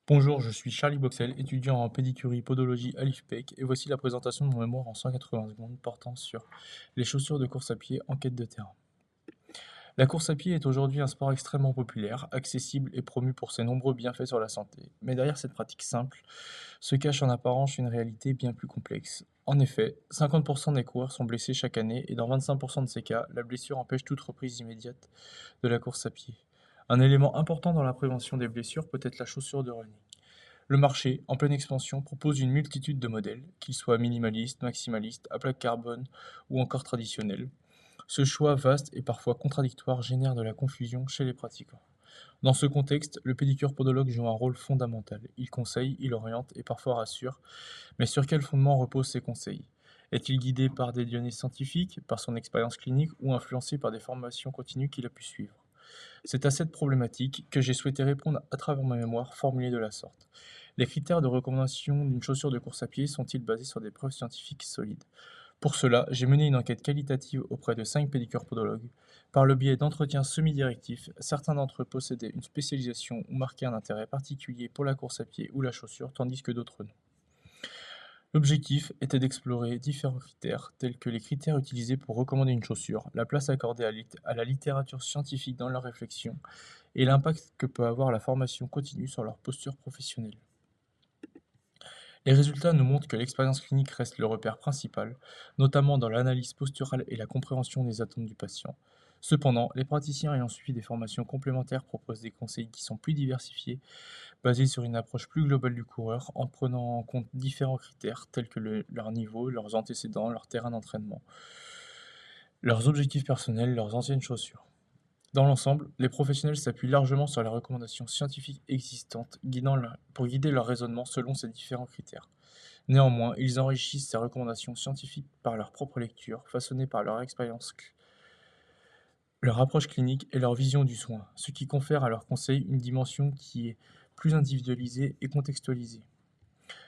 Bonjour, je suis Charlie Boxel, étudiant en pédicurie podologie à l'IFPEC, et voici la présentation de mon mémoire en 180 secondes portant sur les chaussures de course à pied en quête de terrain. La course à pied est aujourd'hui un sport extrêmement populaire, accessible et promu pour ses nombreux bienfaits sur la santé. Mais derrière cette pratique simple se cache en apparence une réalité bien plus complexe. En effet, 50% des coureurs sont blessés chaque année et dans 25% de ces cas, la blessure empêche toute reprise immédiate de la course à pied. Un élément important dans la prévention des blessures peut être la chaussure de running. Le marché, en pleine expansion, propose une multitude de modèles, qu'ils soient minimalistes, maximalistes, à plaque carbone ou encore traditionnels. Ce choix vaste et parfois contradictoire génère de la confusion chez les pratiquants. Dans ce contexte, le pédicure podologue joue un rôle fondamental. Il conseille, il oriente et parfois rassure. Mais sur quel fondement reposent ces conseils? Est-il guidé par des données scientifiques, par son expérience clinique ou influencé par des formations continues qu'il a pu suivre? C'est à cette problématique que j'ai souhaité répondre à travers ma mémoire formulée de la sorte. Les critères de recommandation d'une chaussure de course à pied sont-ils basés sur des preuves scientifiques solides? Pour cela, j'ai mené une enquête qualitative auprès de 5 pédicures podologues. Par le biais d'entretiens semi-directifs, certains d'entre eux possédaient une spécialisation ou marquaient un intérêt particulier pour la course à pied ou la chaussure, tandis que d'autres non. L'objectif était d'explorer différents critères, tels que les critères utilisés pour recommander une chaussure, la place accordée à la littérature scientifique dans leur réflexion, et l'impact que peut avoir la formation continue sur leur posture professionnelle. Les résultats nous montrent que l'expérience clinique reste le repère principal, notamment dans l'analyse posturale et la compréhension des attentes du patient. Cependant, les praticiens ayant suivi des formations complémentaires proposent des conseils qui sont plus diversifiés, basés sur une approche plus globale du coureur, en prenant en compte différents critères tels que leur niveau, leurs antécédents, leur terrain d'entraînement, leurs objectifs personnels, leurs anciennes chaussures. Dans l'ensemble, les professionnels s'appuient largement sur les recommandations scientifiques existantes pour guider leur raisonnement selon ces différents critères. Néanmoins, ils enrichissent ces recommandations scientifiques par leur propre lecture, façonnée par leur expérience, leur approche clinique et leur vision du soin, ce qui confère à leurs conseils une dimension qui est plus individualisée et contextualisée.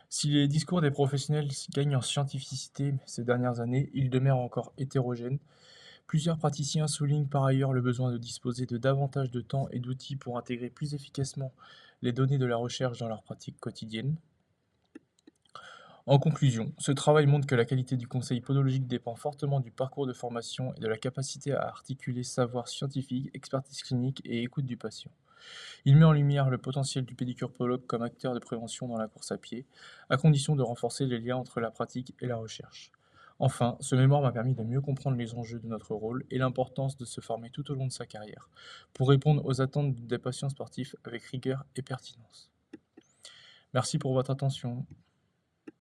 Si les discours des professionnels gagnent en scientificité ces dernières années, ils demeurent encore hétérogènes. Plusieurs praticiens soulignent par ailleurs le besoin de disposer de davantage de temps et d'outils pour intégrer plus efficacement les données de la recherche dans leur pratique quotidienne. En conclusion, ce travail montre que la qualité du conseil podologique dépend fortement du parcours de formation et de la capacité à articuler savoir scientifique, expertise clinique et écoute du patient. Il met en lumière le potentiel du pédicure podologue comme acteur de prévention dans la course à pied, à condition de renforcer les liens entre la pratique et la recherche. Enfin, ce mémoire m'a permis de mieux comprendre les enjeux de notre rôle et l'importance de se former tout au long de sa carrière, pour répondre aux attentes des patients sportifs avec rigueur et pertinence. Merci pour votre attention.